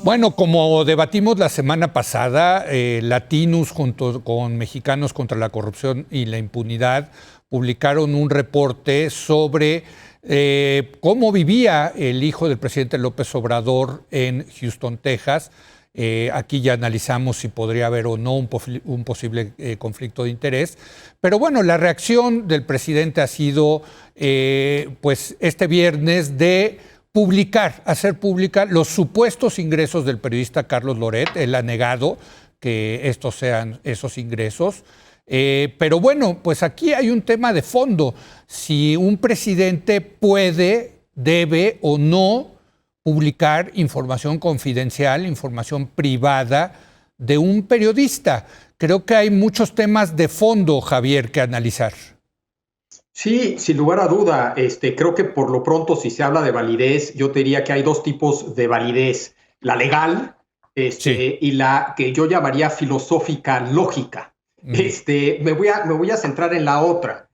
Bueno, como debatimos la semana pasada, Latinus junto con Mexicanos contra la Corrupción y la Impunidad publicaron un reporte sobre cómo vivía el hijo del presidente López Obrador en Houston, Texas. Aquí ya analizamos si podría haber o no un posible conflicto de interés. Pero bueno, la reacción del presidente ha sido, pues este viernes, de hacer pública los supuestos ingresos del periodista Carlos Loret. Él ha negado que estos sean esos ingresos. Pero bueno, pues aquí hay un tema de fondo. Si un presidente puede, debe o no publicar información confidencial, información privada de un periodista. Creo que hay muchos temas de fondo, Javier, que analizar. Sí, sin lugar a duda. Creo que por lo pronto, si se habla de validez, yo te diría que hay dos tipos de validez: la legal, Sí. y la que yo llamaría filosófica lógica. Me voy a centrar en la otra,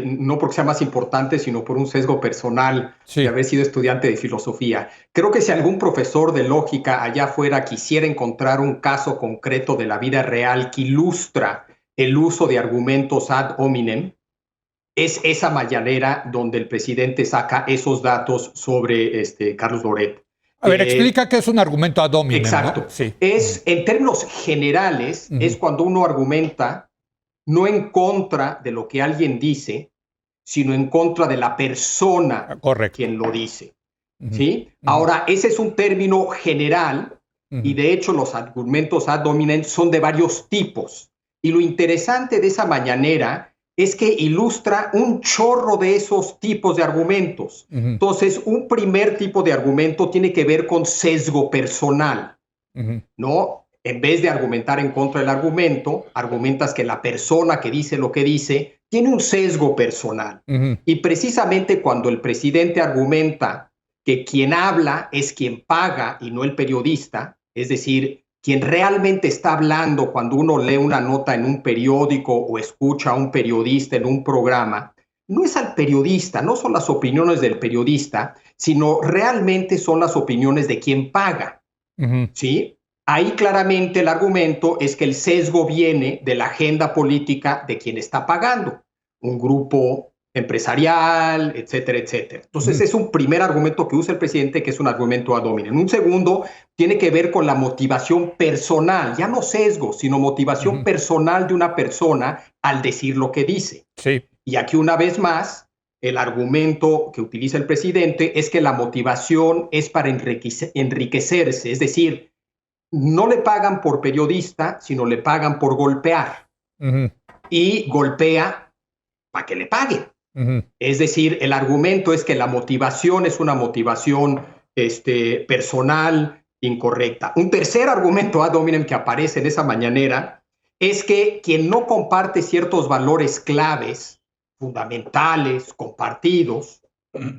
no porque sea más importante, sino por un sesgo personal de Sí. haber sido estudiante de filosofía. Creo que si algún profesor de lógica allá afuera quisiera encontrar un caso concreto de la vida real que ilustra el uso de argumentos ad hominem, es esa mañanera donde el presidente saca esos datos sobre Carlos Loret. A ver, explica qué es un argumento ad hominem, ¿no? Exacto. Sí. En términos generales, es cuando uno argumenta no en contra de lo que alguien dice, sino en contra de la persona Correcto. quien lo dice. ¿Sí? Ahora, ese es un término general y de hecho los argumentos ad hominem son de varios tipos. Y lo interesante de esa mañanera es que ilustra un chorro de esos tipos de argumentos. Entonces, un primer tipo de argumento tiene que ver con sesgo personal, ¿no? En vez de argumentar en contra del argumento, argumentas que la persona que dice lo que dice tiene un sesgo personal. Y precisamente cuando el presidente argumenta que quien habla es quien paga y no el periodista, es decir, quien realmente está hablando cuando uno lee una nota en un periódico o escucha a un periodista en un programa, no es al periodista, no son las opiniones del periodista, sino realmente son las opiniones de quien paga. ¿Sí? Ahí claramente el argumento es que el sesgo viene de la agenda política de quien está pagando, un grupo empresarial, etcétera, etcétera. Entonces es un primer argumento que usa el presidente, que es un argumento ad hominem. Un segundo tiene que ver con la motivación personal, ya no sesgo, sino motivación personal de una persona al decir lo que dice. Sí. Y aquí una vez más, el argumento que utiliza el presidente es que la motivación es para enriquecerse, es decir, no le pagan por periodista, sino le pagan por golpear. Y golpea para que le paguen. Es decir, el argumento es que la motivación es una motivación personal incorrecta. Un tercer argumento ad hominem que aparece en esa mañanera es que quien no comparte ciertos valores claves, fundamentales, compartidos,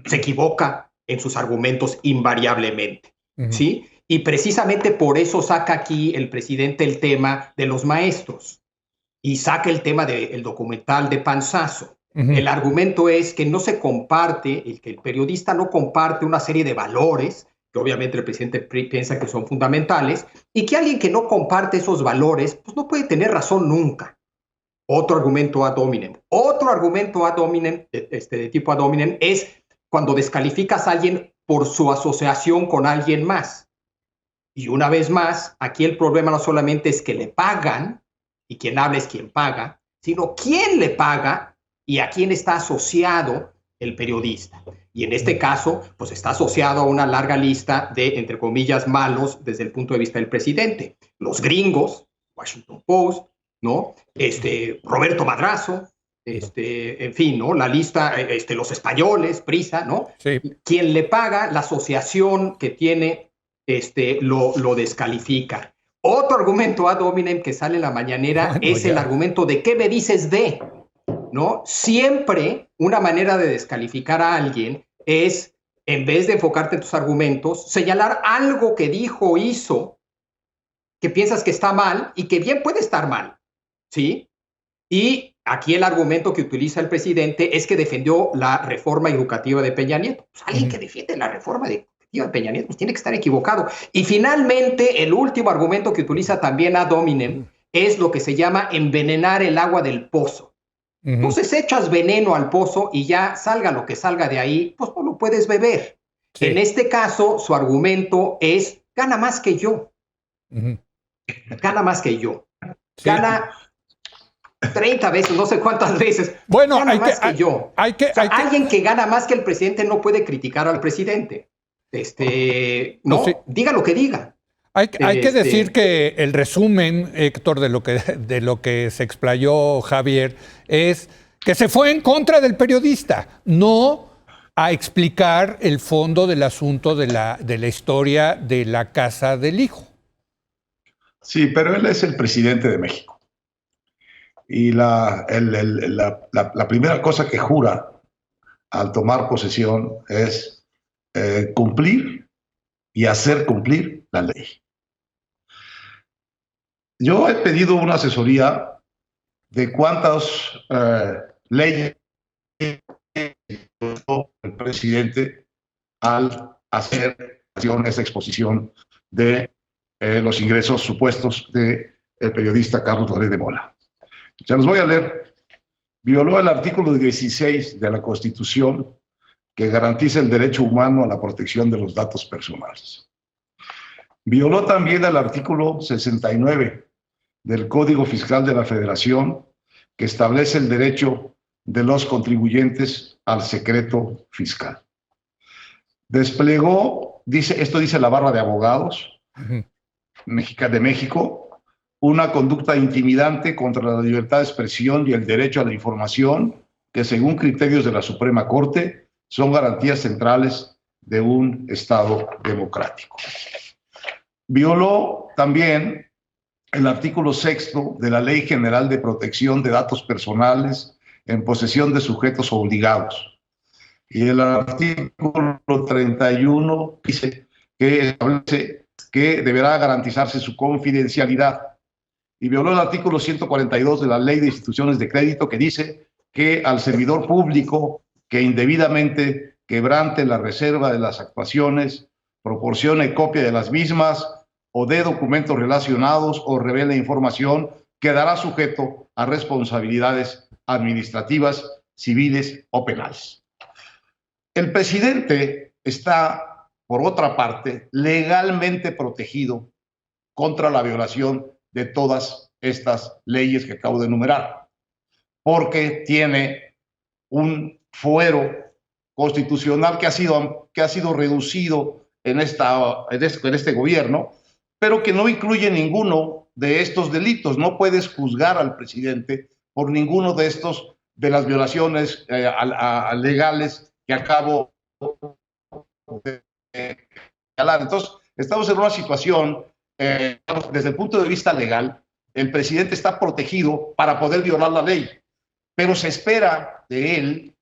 se equivoca en sus argumentos invariablemente. ¿Sí? Y precisamente por eso saca aquí el presidente el tema de los maestros y saca el tema del documental de Panzazo. El argumento es que no se comparte, que el periodista no comparte una serie de valores que obviamente el presidente piensa que son fundamentales, y que alguien que no comparte esos valores pues no puede tener razón nunca. Otro argumento ad hominem. Otro argumento ad hominem, de tipo ad hominem, es cuando descalificas a alguien por su asociación con alguien más. Y una vez más, aquí el problema no solamente es que le pagan, y quien habla es quien paga, sino quién le paga y a quién está asociado el periodista. Y en este caso, pues está asociado a una larga lista de, entre comillas, malos desde el punto de vista del presidente. Los gringos, Washington Post, ¿no? Roberto Madrazo, en fin, ¿no? La lista, los españoles, Prisa, ¿no? Sí. Quien le paga, la asociación que tiene, lo descalifica. Otro argumento ad hominem que sale en la mañanera el argumento de ¿qué me dices de? ¿No? Siempre una manera de descalificar a alguien es, en vez de enfocarte en tus argumentos, señalar algo que dijo o hizo que piensas que está mal y que bien puede estar mal, ¿sí? Y aquí el argumento que utiliza el presidente es que defendió la reforma educativa de Peña Nieto. Pues alguien que defiende la reforma perspectiva de Peña Nieto, pues tiene que estar equivocado. Y finalmente, el último argumento que utiliza también ad hominem es lo que se llama envenenar el agua del pozo. Entonces echas veneno al pozo y ya salga lo que salga de ahí, pues no lo puedes beber. Sí. En este caso, su argumento es, gana más que yo. Gana más que yo. Sí. Gana 30 veces, no sé cuántas veces. Bueno, gana más que yo. Alguien que gana más que el presidente no puede criticar al presidente. No, sí. Diga lo que diga. Hay que decir que el resumen, Héctor, de lo que se explayó Javier, es que se fue en contra del periodista, no a explicar el fondo del asunto de la historia de la casa del hijo. Sí, pero él es el presidente de México. Y la primera cosa que jura al tomar posesión es cumplir y hacer cumplir la ley. Yo he pedido una asesoría de cuántas leyes el presidente al hacer esa exposición de los ingresos supuestos del periodista Carlos Loret de Mola. Se los voy a leer. Violó el artículo 16 de la Constitución que garantiza el derecho humano a la protección de los datos personales. Violó también el artículo 69 del Código Fiscal de la Federación, que establece el derecho de los contribuyentes al secreto fiscal. Desplegó, esto dice la barra de abogados de México, una conducta intimidante contra la libertad de expresión y el derecho a la información, que según criterios de la Suprema Corte son garantías centrales de un Estado democrático. Violó también el artículo 6 de la Ley General de Protección de Datos Personales en posesión de sujetos obligados. Y el artículo 31 dice que establece que deberá garantizarse su confidencialidad. Y violó el artículo 142 de la Ley de Instituciones de Crédito, que dice que al servidor público que indebidamente quebrante la reserva de las actuaciones, proporcione copia de las mismas o de documentos relacionados o revele información, quedará sujeto a responsabilidades administrativas, civiles o penales. El presidente está, por otra parte, legalmente protegido contra la violación de todas estas leyes que acabo de enumerar, porque tiene un fuero constitucional que ha sido reducido en este gobierno, pero que no incluye ninguno de estos delitos. No puedes juzgar al presidente por ninguno de las violaciones legales que acabo de señalar. Entonces, estamos en una situación, desde el punto de vista legal, el presidente está protegido para poder violar la ley, pero se espera de él,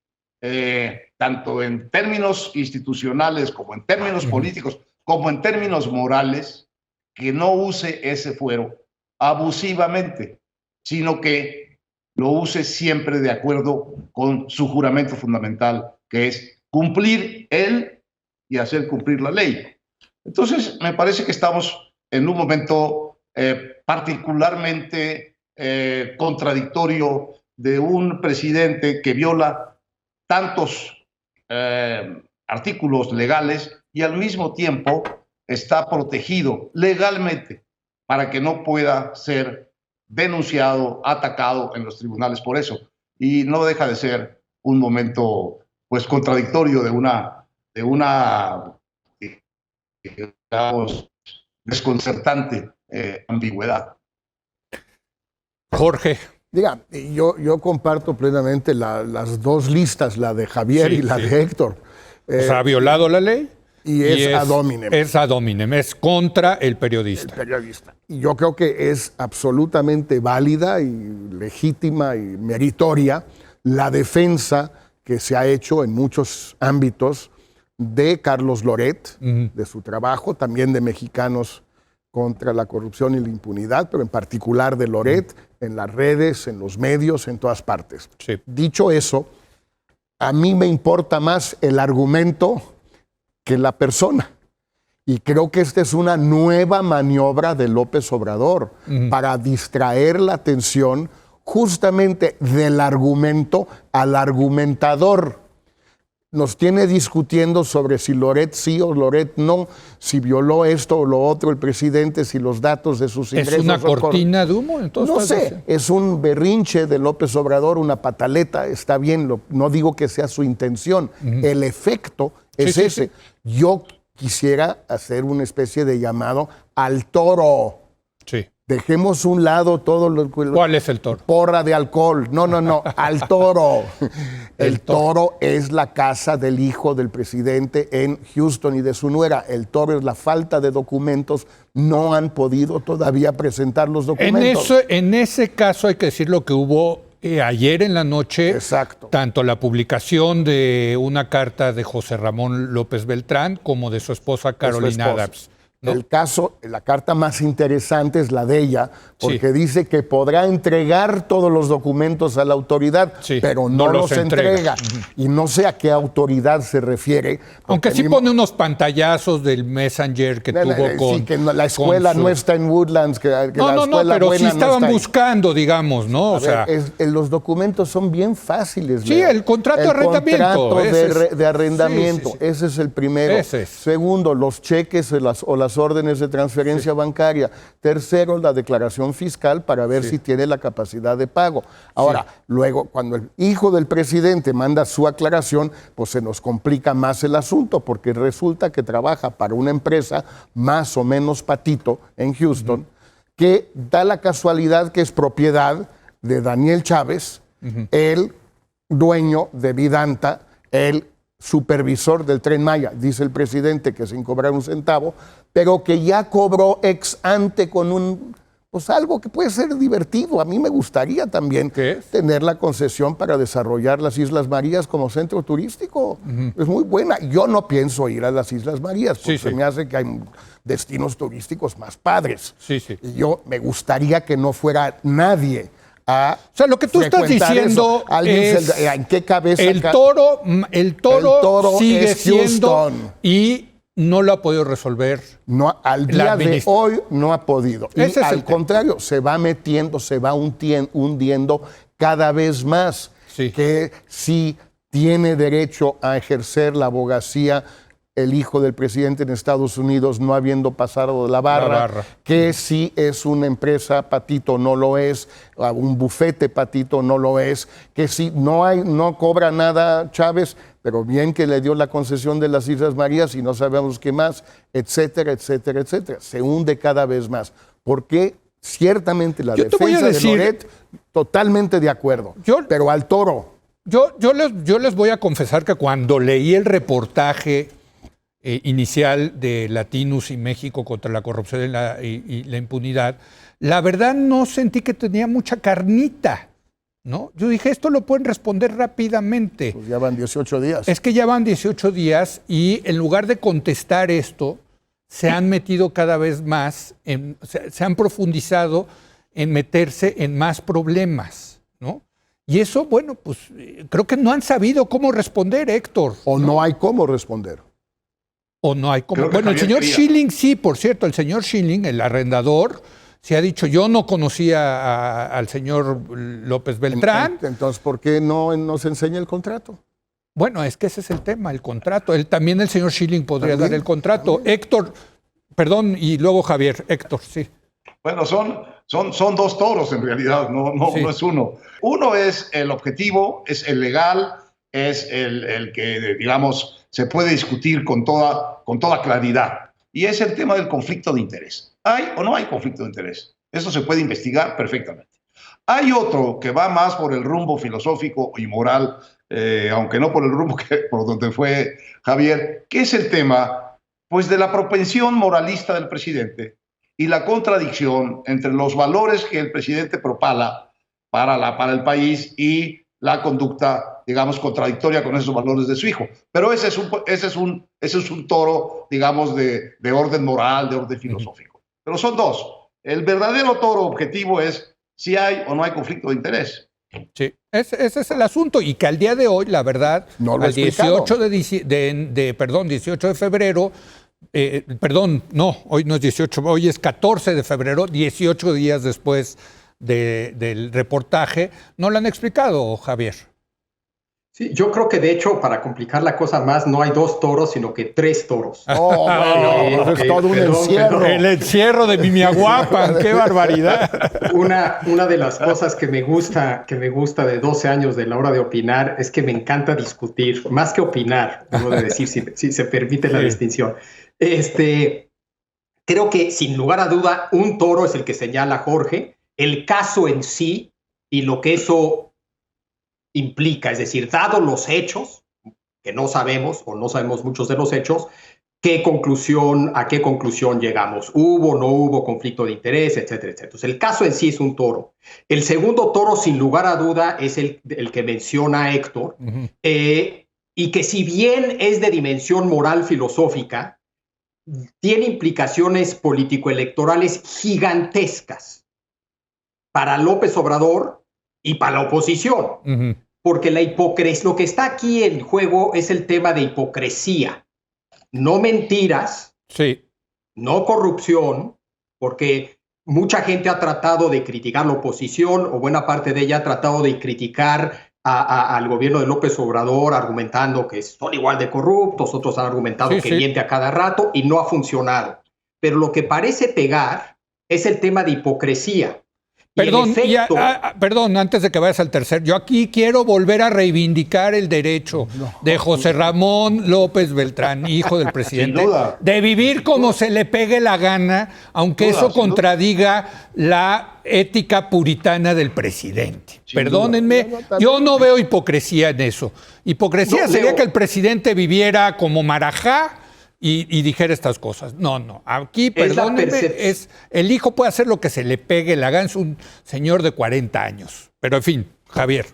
tanto en términos institucionales como en términos políticos, como en términos morales, que no use ese fuero abusivamente, sino que lo use siempre de acuerdo con su juramento fundamental, que es cumplir él y hacer cumplir la ley. Entonces, me parece que estamos en un momento particularmente contradictorio de un presidente que viola tantos artículos legales y al mismo tiempo está protegido legalmente para que no pueda ser denunciado, atacado en los tribunales por eso. Y no deja de ser un momento, pues, contradictorio de una digamos, desconcertante ambigüedad. Jorge. Diga, yo comparto plenamente las dos listas, la de Javier y la de Héctor. ¿Se ha violado la ley? Y es ad hominem. Es ad hominem, es contra el periodista. El periodista. Y yo creo que es absolutamente válida y legítima y meritoria la defensa que se ha hecho en muchos ámbitos de Carlos Loret, de su trabajo, también de Mexicanos contra la Corrupción y la Impunidad, pero en particular de Loret, en las redes, en los medios, en todas partes. Sí. Dicho eso, a mí me importa más el argumento que la persona. Y creo que esta es una nueva maniobra de López Obrador para distraer la atención justamente del argumento al argumentador. Nos tiene discutiendo sobre si Loret sí o Loret no, si violó esto o lo otro el presidente, si los datos de sus ingresos... ¿Es una cortina de humo? No sé, es un berrinche de López Obrador, una pataleta, está bien, no digo que sea su intención, el efecto es ese. Yo quisiera hacer una especie de llamado al toro. Sí. Dejemos un lado todo lo... ¿Cuál es el toro? Porra de alcohol. No, al toro. El toro es la casa del hijo del presidente en Houston y de su nuera. El toro es la falta de documentos. No han podido todavía presentar los documentos. En ese caso hay que decir lo que hubo ayer en la noche. Exacto. Tanto la publicación de una carta de José Ramón López Beltrán como de su esposa Carolina Adams. ¿No? El caso, la carta más interesante es la de ella, porque dice que podrá entregar todos los documentos a la autoridad, pero no los entrega. Y no sé a qué autoridad se refiere. Aunque sí pone unos pantallazos del Messenger que tuvo con... Sí, que la escuela no está en Woodlands, que la escuela pero buena sí estaban no está buscando, digamos, ¿no? Los documentos son bien fáciles. Sí, el contrato de arrendamiento. Contrato de arrendamiento, ese es el primero. Segundo, los cheques o las órdenes de transferencia bancaria. Tercero, la declaración fiscal para ver si tiene la capacidad de pago. Ahora, luego, cuando el hijo del presidente manda su aclaración, pues se nos complica más el asunto, porque resulta que trabaja para una empresa más o menos patito en Houston, que da la casualidad que es propiedad de Daniel Chávez, el dueño de Vidanta, el supervisor del Tren Maya, dice el presidente que sin cobrar un centavo, pero que ya cobró ex ante con algo que puede ser divertido. A mí me gustaría también tener la concesión para desarrollar las Islas Marías como centro turístico. Es muy buena. Yo no pienso ir a las Islas Marías, porque me hace que hay destinos turísticos más padres. Y yo me gustaría que no fuera nadie a lo que tú estás diciendo es ¿en qué cabeza el toro sigue siendo y no lo ha podido resolver. No, al día de hoy no ha podido. Y al contrario, se va metiendo, se va hundiendo cada vez más. Que si tiene derecho a ejercer la abogacía el hijo del presidente en Estados Unidos no habiendo pasado la barra, que si es una empresa patito no lo es, un bufete patito no lo es, que si no cobra nada Chávez, pero bien que le dio la concesión de las Islas Marías y no sabemos qué más, etcétera, etcétera, etcétera. Se hunde cada vez más. Porque ciertamente la defensa de Loret, totalmente de acuerdo, pero al toro. Yo les voy a confesar que cuando leí el reportaje inicial de Latinus y México contra la corrupción y la impunidad, la verdad no sentí que tenía mucha carnita, ¿no? Yo dije, esto lo pueden responder rápidamente. Pues ya van 18 días. Es que ya van 18 días y en lugar de contestar esto, se han metido cada vez más, se han profundizado en meterse en más problemas, ¿no? Y eso, bueno, pues creo que no han sabido cómo responder, Héctor. O no hay cómo responder. O no hay como... Bueno, el señor Schilling sí, por cierto, el señor Schilling, el arrendador, se ha dicho, yo no conocía al señor López Beltrán. Entonces, ¿por qué no nos enseña el contrato? Bueno, es que ese es el tema, el contrato. También el señor Schilling podría dar el contrato. Héctor, perdón, y luego Javier. Héctor, sí. Bueno, son dos toros en realidad, no es uno. Uno es el objetivo, es el legal, es el que, digamos, se puede discutir con toda claridad. Y es el tema del conflicto de interés. ¿Hay o no hay conflicto de interés? Eso se puede investigar perfectamente. Hay otro que va más por el rumbo filosófico y moral, aunque no por el rumbo por donde fue Javier, que es el tema pues, de la propensión moralista del presidente y la contradicción entre los valores que el presidente propala para el país y la conducta, digamos, contradictoria con esos valores de su hijo. Pero ese es un toro, digamos, de orden moral, de orden filosófico. Pero son dos. El verdadero toro objetivo es si hay o no hay conflicto de interés. Sí, ese es el asunto. Y que al día de hoy, la verdad, al 18 de febrero, Perdón, no, hoy no es 18, hoy es 14 de febrero, 18 días después del reportaje. ¿No lo han explicado, Javier? Sí, yo creo que de hecho, para complicar la cosa más, no hay 2 toros, sino que 3 toros. Oh, bueno, es todo un encierro. El encierro de Mimiahuapan, qué barbaridad. Una de las cosas que me gusta de 12 años de la hora de opinar es que me encanta discutir, más que opinar, debo de decir, si se permite la distinción. Creo que sin lugar a duda un toro es el que señala Jorge, el caso en sí y lo que eso implica, es decir, dados los hechos, que no sabemos o no sabemos muchos de los hechos, a qué conclusión llegamos, hubo o no hubo conflicto de interés, etcétera, etcétera. Entonces, el caso en sí es un toro. El segundo toro, sin lugar a duda, es el que menciona Héctor, y que si bien es de dimensión moral filosófica, tiene implicaciones político-electorales gigantescas para López Obrador y para la oposición. Porque la hipocresía, lo que está aquí en juego es el tema de hipocresía, no mentiras, no corrupción, porque mucha gente ha tratado de criticar la oposición, o buena parte de ella ha tratado de criticar al gobierno de López Obrador, argumentando que son igual de corruptos, otros han argumentado que miente a cada rato, y no ha funcionado. Pero lo que parece pegar es el tema de hipocresía. Perdón, antes de que vayas al tercer, yo aquí quiero volver a reivindicar el derecho de José Ramón López Beltrán, hijo del presidente, de vivir como se le pegue la gana, aunque eso contradiga la ética puritana del presidente. Perdónenme, yo no veo hipocresía en eso. Hipocresía sería que el presidente viviera como Marajá y dijera estas cosas. No. Aquí, perdónenme, el hijo puede hacer lo que se le pegue la gana, es un señor de 40 años. Pero en fin, Javier.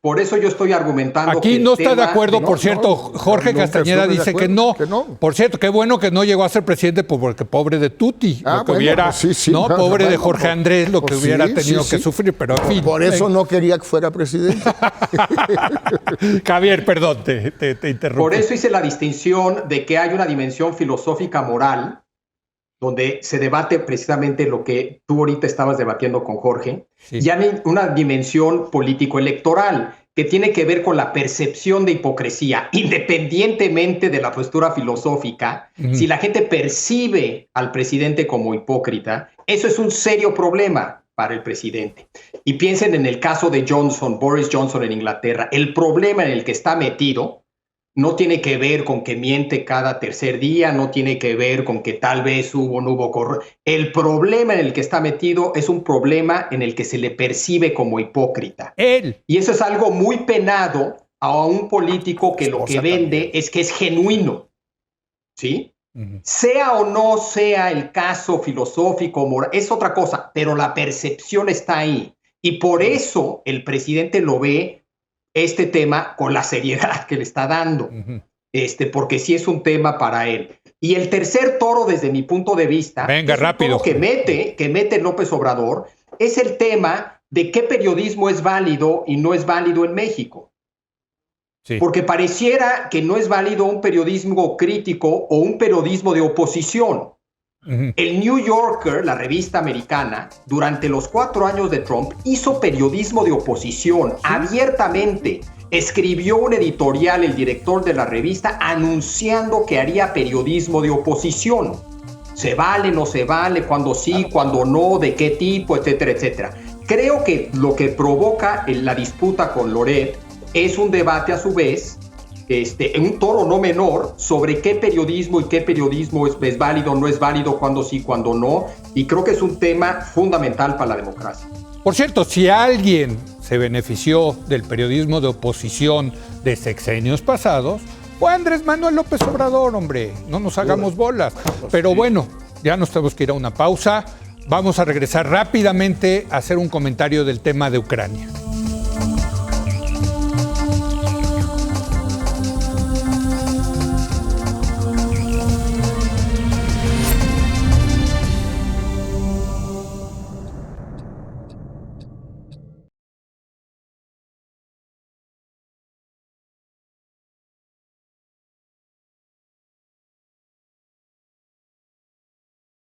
Por eso yo estoy argumentando. Aquí no está de acuerdo, por cierto, Jorge Castañeda dice que no. Por cierto, qué bueno que no llegó a ser presidente, porque pobre de Tuti, pobre de Jorge Andrés, lo que hubiera tenido que sufrir, pero en fin. Por eso no quería que fuera presidente. Javier, perdón, te interrumpí. Por eso hice la distinción de que hay una dimensión filosófica moral, donde se debate precisamente lo que tú ahorita estabas debatiendo con Jorge, y hay una dimensión político-electoral que tiene que ver con la percepción de hipocresía, independientemente de la postura filosófica. Si la gente percibe al presidente como hipócrita, eso es un serio problema para el presidente. Y piensen en el caso de Boris Johnson en Inglaterra. El problema en el que está metido no tiene que ver con que miente cada tercer día, no tiene que ver con que tal vez hubo o no hubo corrupción. El problema en el que está metido es un problema en el que se le percibe como hipócrita. Y eso es algo muy penado a un político que lo que vende es que es genuino. ¿Sí? Sea o no sea el caso filosófico, moral, es otra cosa, pero la percepción está ahí. Y por eso el presidente lo ve este tema con la seriedad que le está dando, porque sí es un tema para él. Y el tercer toro, desde mi punto de vista, rápido, que mete López Obrador, es el tema de qué periodismo es válido y no es válido en México. Porque pareciera que no es válido un periodismo crítico o un periodismo de oposición. El New Yorker, la revista americana, durante los 4 años de Trump, hizo periodismo de oposición abiertamente. Escribió un editorial, el director de la revista, anunciando que haría periodismo de oposición. ¿Se vale, no se vale? ¿Cuándo sí, cuándo no? ¿De qué tipo? Etcétera, etcétera. Creo que lo que provoca la disputa con Loret es un debate a su vez, un toro no menor, sobre qué periodismo es válido, no es válido, cuándo sí, cuándo no, y creo que es un tema fundamental para la democracia. Por cierto, si alguien se benefició del periodismo de oposición de sexenios pasados, fue Andrés Manuel López Obrador, hombre, no nos hagamos bolas. Pero bueno, ya nos tenemos que ir a una pausa. Vamos a regresar rápidamente a hacer un comentario del tema de Ucrania.